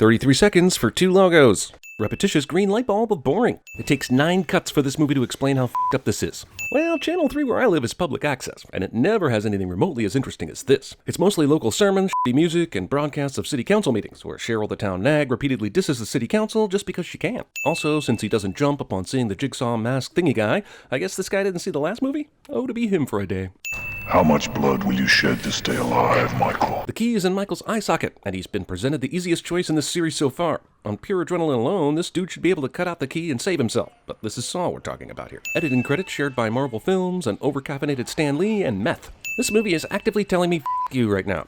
33 seconds for 2 logos. Repetitious green light bulb of boring. It takes 9 cuts for this movie to explain how f***ed up this is. Well, Channel 3 where I live is public access, and it never has anything remotely as interesting as this. It's mostly local sermons, shitty music, and broadcasts of city council meetings, where Cheryl the town nag repeatedly disses the city council just because she can. Also, since he doesn't jump upon seeing the Jigsaw mask thingy guy, I guess this guy didn't see the last movie? Oh, to be him for a day. How much blood will you shed to stay alive, Michael? The key is in Michael's eye socket, and he's been presented the easiest choice in this series so far. On pure adrenaline alone, this dude should be able to cut out the key and save himself. But this is Saw we're talking about here. Editing credits shared by Marvel Films, an overcaffeinated Stan Lee, and meth. This movie is actively telling me f*** you right now.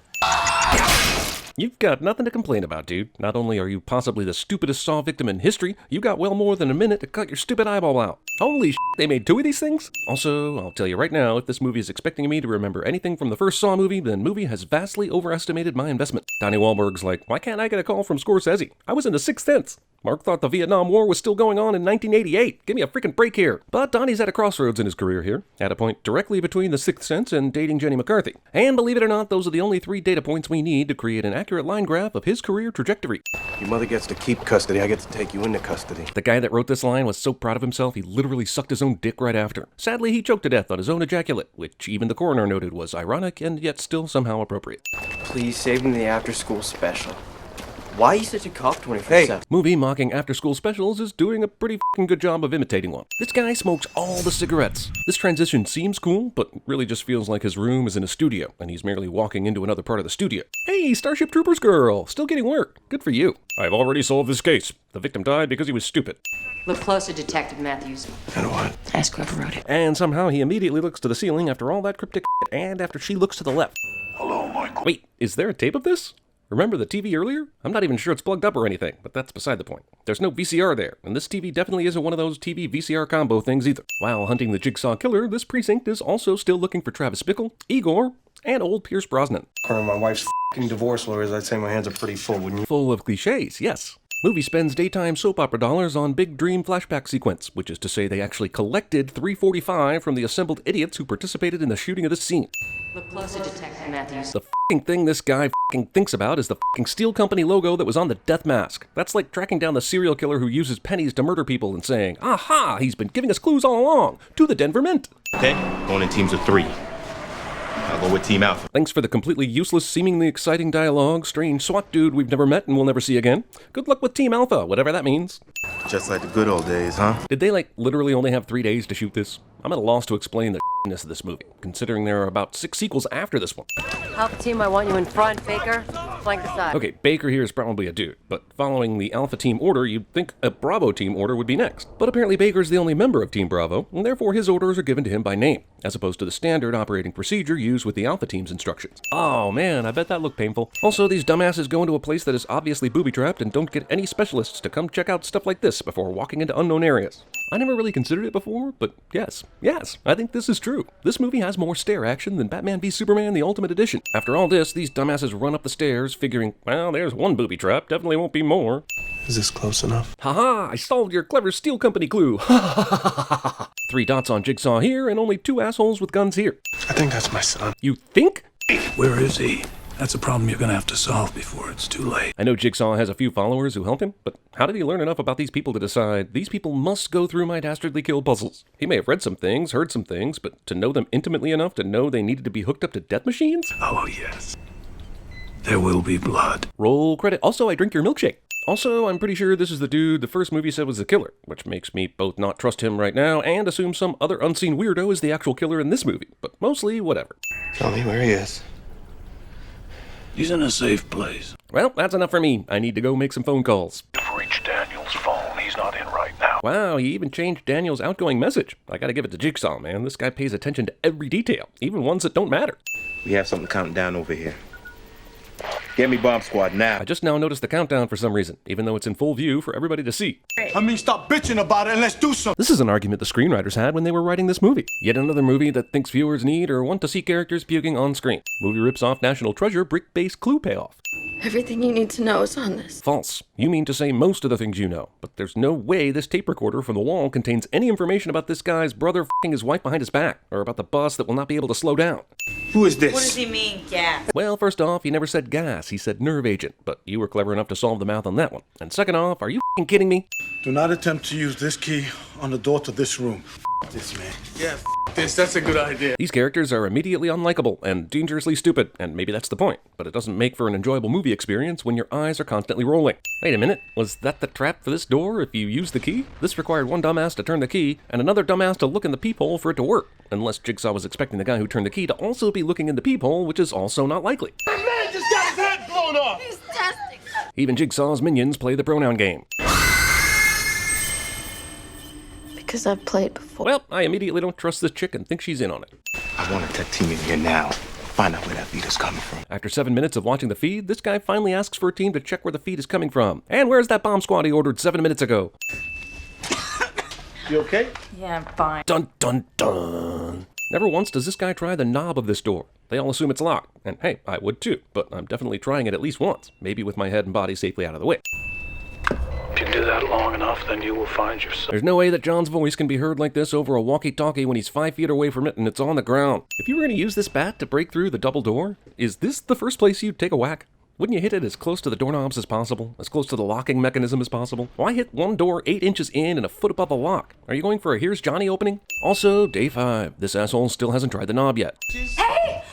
You've got nothing to complain about, dude. Not only are you possibly the stupidest Saw victim in history, you got well more than a minute to cut your stupid eyeball out. Holy shit, they made 2 of these things? Also, I'll tell you right now, if this movie is expecting me to remember anything from the first Saw movie, then movie has vastly overestimated my investment. Donnie Wahlberg's like, why can't I get a call from Scorsese? I was in The Sixth Sense. Mark thought the Vietnam War was still going on in 1988. Give me a freaking break here. But Donnie's at a crossroads in his career here, at a point directly between The Sixth Sense and dating Jenny McCarthy. And believe it or not, those are the only 3 data points we need to create an accurate line graph of his career trajectory. Your mother gets to keep custody, I get to take you into custody. The guy that wrote this line was so proud of himself he literally sucked his own dick right after. Sadly, he choked to death on his own ejaculate, which even the coroner noted was ironic and yet still somehow appropriate. Please save him the after-school special. Why are you such a cop 24/7? Movie mocking after-school specials is doing a pretty f***ing good job of imitating one. This guy smokes all the cigarettes. This transition seems cool, but really just feels like his room is in a studio, and he's merely walking into another part of the studio. Hey, Starship Troopers girl! Still getting work. Good for you. I've already solved this case. The victim died because he was stupid. Look closer, Detective Matthews. And what? Ask whoever wrote it. And somehow he immediately looks to the ceiling after all that cryptic shit, and after she looks to the left. Hello, Michael. Wait, is there a tape of this? Remember the TV earlier? I'm not even sure it's plugged up or anything, but that's beside the point. There's no VCR there, and this TV definitely isn't one of those TV VCR combo things either. While hunting the Jigsaw Killer, this precinct is also still looking for Travis Bickle, Igor, and old Pierce Brosnan. According to my wife's f***ing divorce lawyers, I'd say my hands are pretty full, wouldn't you? Full of cliches, yes. Movie spends daytime soap opera dollars on big dream flashback sequence, which is to say they actually collected $345 from the assembled idiots who participated in the shooting of this scene. Look closer, Detective Matthews. The f***ing thing this guy f***ing thinks about is the f***ing Steel Company logo that was on the death mask. That's like tracking down the serial killer who uses pennies to murder people and saying, aha, he's been giving us clues all along, to the Denver Mint. Okay, going in teams of 3. I'll go with Team Alpha. Thanks for the completely useless, seemingly exciting dialogue, strange SWAT dude we've never met and will never see again. Good luck with Team Alpha, whatever that means. Just like the good old days, huh? Did they, literally only have 3 days to shoot this? I'm at a loss to explain the ness of this movie, considering there are about 6 sequels after this one. Alpha team, I want you in front. Baker, flank the side. Okay, Baker here is probably a dude, but following the Alpha Team order, you'd think a Bravo Team order would be next. But apparently Baker's the only member of Team Bravo, and therefore his orders are given to him by name, as opposed to the standard operating procedure used with the Alpha Team's instructions. Oh man, I bet that looked painful. Also, these dumbasses go into a place that is obviously booby-trapped and don't get any specialists to come check out stuff like this before walking into unknown areas. I never really considered it before, but yes, I think this is true. This movie has more stair action than Batman v Superman the Ultimate Edition. After all this, these dumbasses run up the stairs figuring, well, there's one booby trap, definitely won't be more. Is this close enough? Haha, I solved your clever Steel Company clue. Ha ha ha ha ha. 3 dots on Jigsaw here and only 2 assholes with guns here. I think that's my son. You think? Where is he? That's a problem you're gonna have to solve before it's too late. I know Jigsaw has a few followers who help him, but how did he learn enough about these people to decide, these people must go through my dastardly kill puzzles? He may have read some things, heard some things, but to know them intimately enough to know they needed to be hooked up to death machines? Oh, yes. There will be blood. Roll credit. Also, I drink your milkshake. Also, I'm pretty sure this is the dude the first movie said was the killer, which makes me both not trust him right now and assume some other unseen weirdo is the actual killer in this movie, but mostly whatever. Tell me where he is. He's in a safe place. Well, that's enough for me. I need to go make some phone calls. You've reached Daniel's phone. He's not in right now. Wow, he even changed Daniel's outgoing message. I gotta give it to Jigsaw, man. This guy pays attention to every detail, even ones that don't matter. We have something counting down over here. Get me Bomb Squad now. I just now noticed the countdown for some reason, even though it's in full view for everybody to see. Stop bitching about it and let's do something. This is an argument the screenwriters had when they were writing this movie. Yet another movie that thinks viewers need or want to see characters puking on screen. Movie rips off National Treasure brick-based clue payoff. Everything you need to know is on this. False. You mean to say most of the things you know, but there's no way this tape recorder from the wall contains any information about this guy's brother f***ing his wife behind his back, or about the bus that will not be able to slow down. Who is this? What does he mean, gas? Well, first off, he never said gas, he said nerve agent, but you were clever enough to solve the math on that one. And second off, are you f***ing kidding me? Do not attempt to use this key on the door to this room. This man. Yeah, this. That's a good idea. These characters are immediately unlikable and dangerously stupid, and maybe that's the point, but it doesn't make for an enjoyable movie experience when your eyes are constantly rolling. Wait a minute, was that the trap for this door if you use the key? This required one dumbass to turn the key, and another dumbass to look in the peephole for it to work, unless Jigsaw was expecting the guy who turned the key to also be looking in the peephole, which is also not likely. The man just got his head blown off. He's testing us. Even Jigsaw's minions play the pronoun game. Because I've played before. Well, I immediately don't trust this chick and think she's in on it. I want a tech team in here now. Find out where that beat is coming from. After 7 minutes of watching the feed, this guy finally asks for a team to check where the feed is coming from. And where's that bomb squad he ordered 7 minutes ago? You okay? Yeah, I'm fine. Dun dun dun. Never once does this guy try the knob of this door. They all assume it's locked. And hey, I would too, but I'm definitely trying it at least once. Maybe with my head and body safely out of the way. If you do that long enough, then you will find yourself. There's no way that John's voice can be heard like this over a walkie-talkie when he's 5 feet away from it and it's on the ground. If you were going to use this bat to break through the double door, is this the first place you'd take a whack? Wouldn't you hit it as close to the doorknobs as possible? As close to the locking mechanism as possible? Why hit one door 8 inches in and a foot above the lock? Are you going for a Here's Johnny opening? Also, day 5. This asshole still hasn't tried the knob yet. Hey!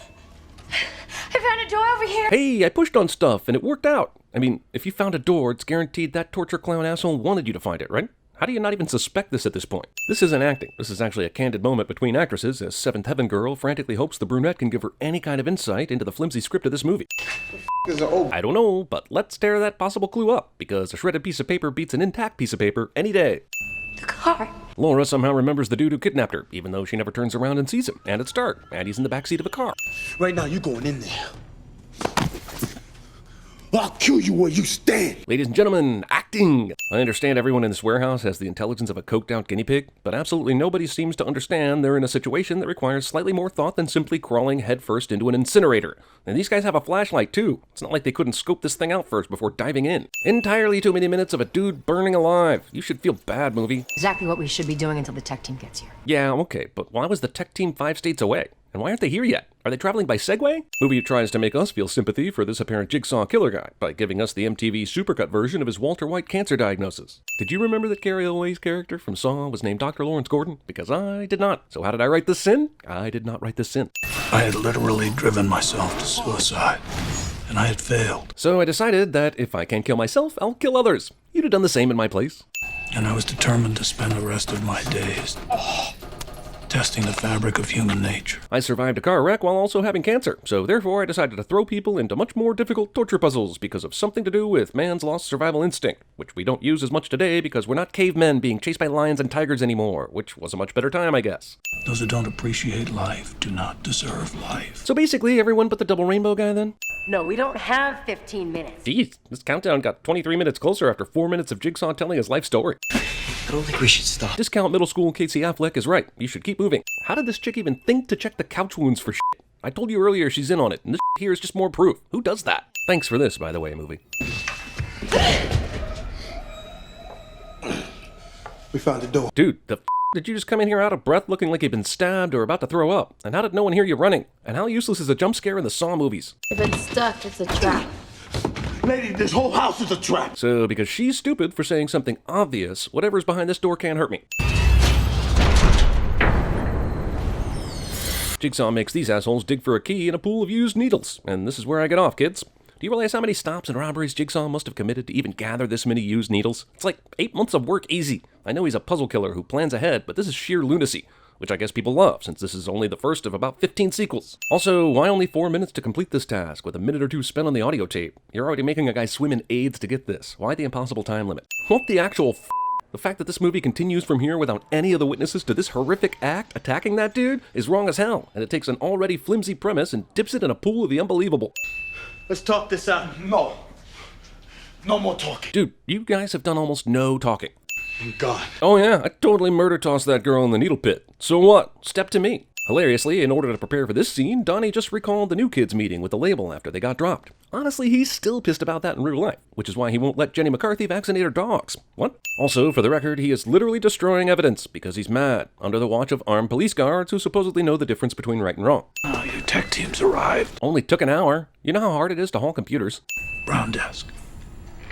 I found a door over here. Hey, I pushed on stuff and it worked out. I mean, if you found a door, it's guaranteed that torture clown asshole wanted you to find it, right? How do you not even suspect this at this point? This isn't acting. This is actually a candid moment between actresses as Seventh Heaven Girl frantically hopes the brunette can give her any kind of insight into the flimsy script of this movie. I don't know, but let's tear that possible clue up, because a shredded piece of paper beats an intact piece of paper any day. The car. Laura somehow remembers the dude who kidnapped her, even though she never turns around and sees him. And it's dark, and he's in the backseat of a car. Right now, you going in there. I'll kill you where you stand. Ladies and gentlemen, acting! I understand everyone in this warehouse has the intelligence of a coked-out guinea pig, but absolutely nobody seems to understand they're in a situation that requires slightly more thought than simply crawling headfirst into an incinerator. And these guys have a flashlight, too. It's not like they couldn't scope this thing out first before diving in. Entirely too many minutes of a dude burning alive. You should feel bad, movie. Exactly what we should be doing until the tech team gets here. Yeah, okay, but why was the tech team 5 states away? And why aren't they here yet? Are they traveling by Segway? Movie tries to make us feel sympathy for this apparent Jigsaw killer guy by giving us the MTV supercut version of his Walter White cancer diagnosis. Did you remember that Carrie Elway's character from Saw was named Dr. Lawrence Gordon? Because I did not. So how did I write this sin? I did not write this sin. I had literally driven myself to suicide, and I had failed. So I decided that if I can't kill myself, I'll kill others. You'd have done the same in my place. And I was determined to spend the rest of my days testing the fabric of human nature. I survived a car wreck while also having cancer, so therefore I decided to throw people into much more difficult torture puzzles because of something to do with man's lost survival instinct, which we don't use as much today because we're not cavemen being chased by lions and tigers anymore, which was a much better time, I guess. Those who don't appreciate life do not deserve life. So basically, everyone but the double rainbow guy then? No, we don't have 15 minutes. Jeez, this countdown got 23 minutes closer after 4 minutes of Jigsaw telling his life story. I don't think we should stop. Discount middle school Casey Affleck is right. You should keep moving. How did this chick even think to check the couch wounds for shit? I told you earlier she's in on it, and this here is just more proof. Who does that? Thanks for this, by the way, movie. We found the door. Dude, did you just come in here out of breath looking like you'd been stabbed or about to throw up? And how did no one hear you running? And how useless is a jump scare in the Saw movies? If it's stuck, it's a trap. Lady, this whole house is a trap. So, because she's stupid for saying something obvious, whatever's behind this door can't hurt me. Jigsaw makes these assholes dig for a key in a pool of used needles. And this is where I get off, kids. Do you realize how many stops and robberies Jigsaw must have committed to even gather this many used needles? It's like 8 months of work easy. I know he's a puzzle killer who plans ahead, but this is sheer lunacy, which I guess people love, since this is only the first of about 15 sequels. Also, why only 4 minutes to complete this task, with a minute or two spent on the audio tape? You're already making a guy swim in AIDS to get this. Why the impossible time limit? What the actual f***? The fact that this movie continues from here without any of the witnesses to this horrific act attacking that dude is wrong as hell, and it takes an already flimsy premise and dips it in a pool of the unbelievable. Let's talk this out. No. No more talking. Dude, you guys have done almost no talking. I'm gone. Oh yeah, I totally murder tossed that girl in the needle pit. So what? Step to me. Hilariously, in order to prepare for this scene, Donnie just recalled the new kids meeting with the label after they got dropped. Honestly, he's still pissed about that in real life, which is why he won't let Jenny McCarthy vaccinate her dogs. What? Also, for the record, he is literally destroying evidence because he's mad, under the watch of armed police guards who supposedly know the difference between right and wrong. Oh, your tech team's arrived. Only took an hour. You know how hard it is to haul computers. Brown desk.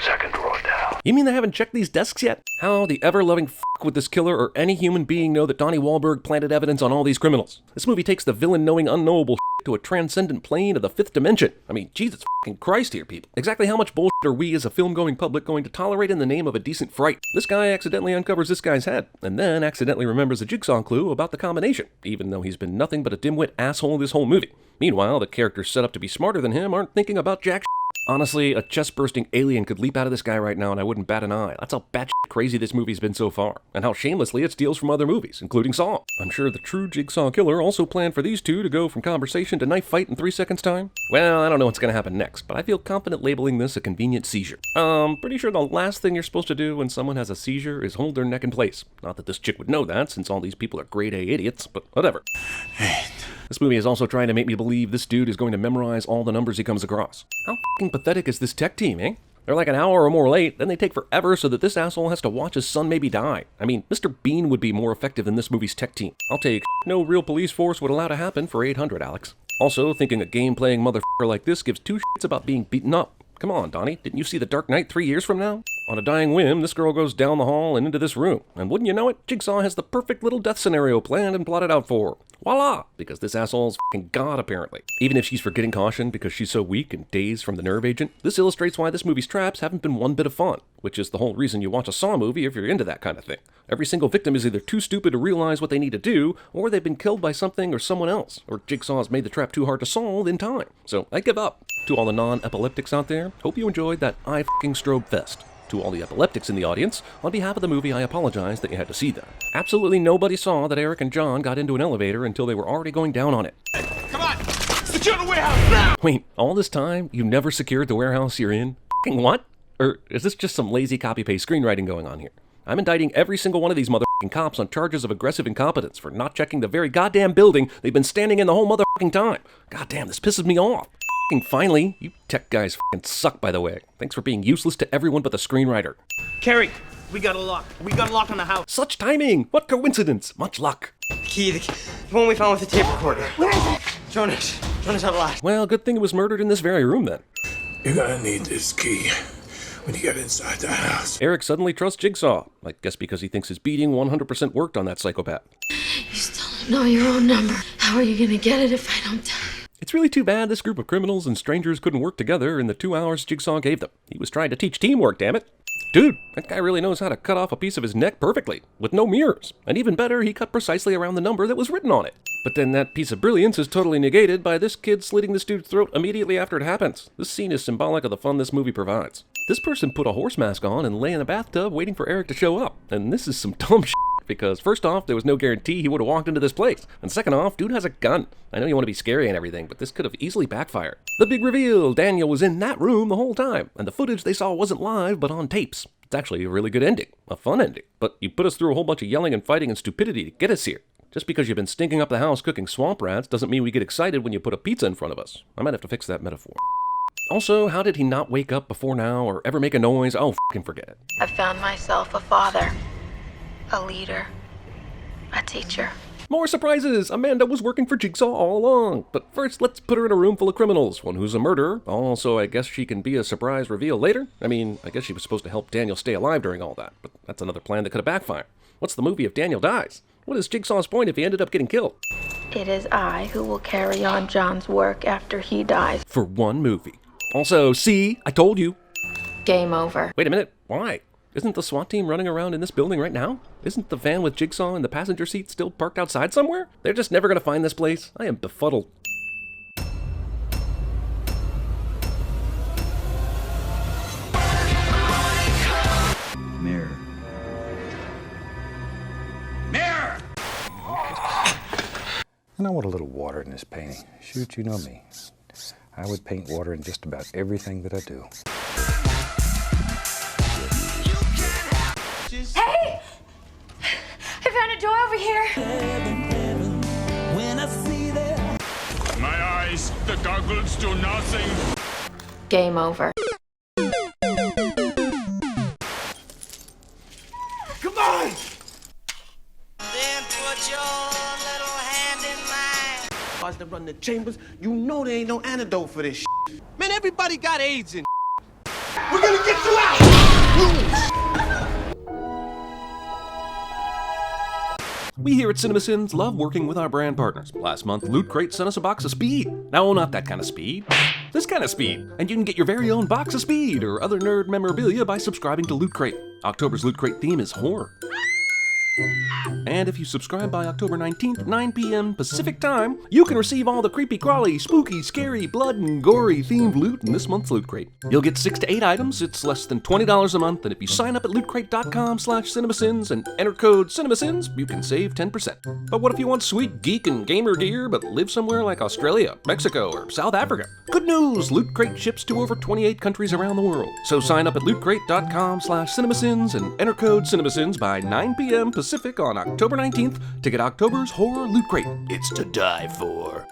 Second drawer down. You mean they haven't checked these desks yet? How the ever-loving f*** would this killer or any human being know that Donnie Wahlberg planted evidence on all these criminals? This movie takes the villain knowing unknowable to a transcendent plane of the fifth dimension. I mean, Jesus f***ing Christ here, people. Exactly how much bullshit are we as a film-going public going to tolerate in the name of a decent fright? This guy accidentally uncovers this guy's head, and then accidentally remembers a jigsaw clue about the combination, even though he's been nothing but a dimwit asshole this whole movie. Meanwhile, the characters set up to be smarter than him aren't thinking about jack shit. Honestly, a chest-bursting alien could leap out of this guy right now and I wouldn't bat an eye. That's how batshit crazy this movie's been so far, and how shamelessly it steals from other movies, including Saw. I'm sure the true Jigsaw Killer also planned for these two to go from conversation to knife fight in 3 seconds time. Well, I don't know what's gonna happen next, but I feel confident labeling this a convenient seizure. Pretty sure the last thing you're supposed to do when someone has a seizure is hold their neck in place. Not that this chick would know that, since all these people are grade A idiots, but whatever. This movie is also trying to make me believe this dude is going to memorize all the numbers he comes across. How f***ing pathetic is this tech team, eh? They're like an hour or more late, then they take forever so that this asshole has to watch his son maybe die. I mean, Mr. Bean would be more effective than this movie's tech team. I'll take no real police force would allow to happen for 800, Alex. Also, thinking a game-playing motherfucker like this gives two shits about being beaten up. Come on, Donnie, didn't you see The Dark Knight 3 years from now? On a dying whim, this girl goes down the hall and into this room. And wouldn't you know it, Jigsaw has the perfect little death scenario planned and plotted out for her. Voila! Because this asshole's f***ing god, apparently. Even if she's forgetting caution because she's so weak and dazed from the nerve agent, this illustrates why this movie's traps haven't been one bit of fun, which is the whole reason you watch a Saw movie if you're into that kind of thing. Every single victim is either too stupid to realize what they need to do, or they've been killed by something or someone else, or Jigsaw's made the trap too hard to solve in time. So I give up. To all the non-epileptics out there, hope you enjoyed that eye-f***ing strobe fest. To all the epileptics in the audience, on behalf of the movie, I apologize that you had to see that. Absolutely nobody saw that Eric and John got into an elevator until they were already going down on it. Come on! Secure the warehouse now! Wait, all this time, you never secured the warehouse you're in? F***ing what? Or is this just some lazy copy-paste screenwriting going on here? I'm indicting every single one of these motherfucking cops on charges of aggressive incompetence for not checking the very goddamn building they've been standing in the whole motherfucking time. Goddamn, this pisses me off. Finally, you tech guys f***ing suck, by the way. Thanks for being useless to everyone but the screenwriter. Carrie, we got a lock. We got a lock on the house. Such timing! What coincidence! Much luck. The one we found with the tape recorder. Where is it? Jonas had a lock. Well, good thing it was murdered in this very room then. You're gonna need this key when you get inside the house. Eric suddenly trusts Jigsaw. I guess because he thinks his beating 100% worked on that psychopath. You still don't know your own number. How are you gonna get it if I don't tell you? It's really too bad this group of criminals and strangers couldn't work together in the 2 hours Jigsaw gave them. He was trying to teach teamwork, damn it. Dude, that guy really knows how to cut off a piece of his neck perfectly, with no mirrors. And even better, he cut precisely around the number that was written on it. But then that piece of brilliance is totally negated by this kid slitting this dude's throat immediately after it happens. This scene is symbolic of the fun this movie provides. This person put a horse mask on and lay in a bathtub waiting for Eric to show up. And this is some dumb shit. Because first off, there was no guarantee he would have walked into this place. And second off, dude has a gun. I know you want to be scary and everything, but this could have easily backfired. The big reveal, Daniel was in that room the whole time. And the footage they saw wasn't live, but on tapes. It's actually a really good ending. A fun ending. But you put us through a whole bunch of yelling and fighting and stupidity to get us here. Just because you've been stinking up the house cooking swamp rats doesn't mean we get excited when you put a pizza in front of us. I might have to fix that metaphor. Also, how did he not wake up before now or ever make a noise? Oh, f***ing forget it. I found myself a father, a leader, a teacher. More surprises! Amanda was working for Jigsaw all along. But first, let's put her in a room full of criminals. One who's a murderer. Also, I guess she can be a surprise reveal later. I mean, I guess she was supposed to help Daniel stay alive during all that. But that's another plan that could have backfired. What's the movie if Daniel dies? What is Jigsaw's point if he ended up getting killed? It is I who will carry on John's work after he dies. For one movie. Also, see? I told you. Game over. Wait a minute. Why? Isn't the SWAT team running around in this building right now? Isn't the van with Jigsaw in the passenger seat still parked outside somewhere? They're just never gonna find this place. I am befuddled. Mirror. Mirror! And I want a little water in this painting. Shoot, you know me. I would paint water in just about everything that I do. Hey! I found a door over here. The goggles do nothing. Game over. Come on! Then put your little hand in mine. Guys that run the chambers, you know there ain't no antidote for this shit. Man, everybody got AIDS and We're gonna get you out! We here at CinemaSins love working with our brand partners. Last month, Loot Crate sent us a box of Speed. No, not that kind of Speed. This kind of Speed. And you can get your very own box of Speed or other nerd memorabilia by subscribing to Loot Crate. October's Loot Crate theme is horror. And if you subscribe by October 19th, 9 p.m. Pacific Time, you can receive all the creepy, crawly, spooky, scary, blood and gory themed loot in this month's Loot Crate. You'll get 6 to 8 items, it's less than $20 a month, and if you sign up at lootcrate.com/cinemasins and enter code CinemaSins, you can save 10%. But what if you want sweet geek and gamer gear but live somewhere like Australia, Mexico, or South Africa? Good news! Loot Crate ships to over 28 countries around the world. So sign up at lootcrate.com/cinemasins and enter code CinemaSins by 9 p.m. Pacific on October 19th to get October's Horror Loot Crate. It's to die for.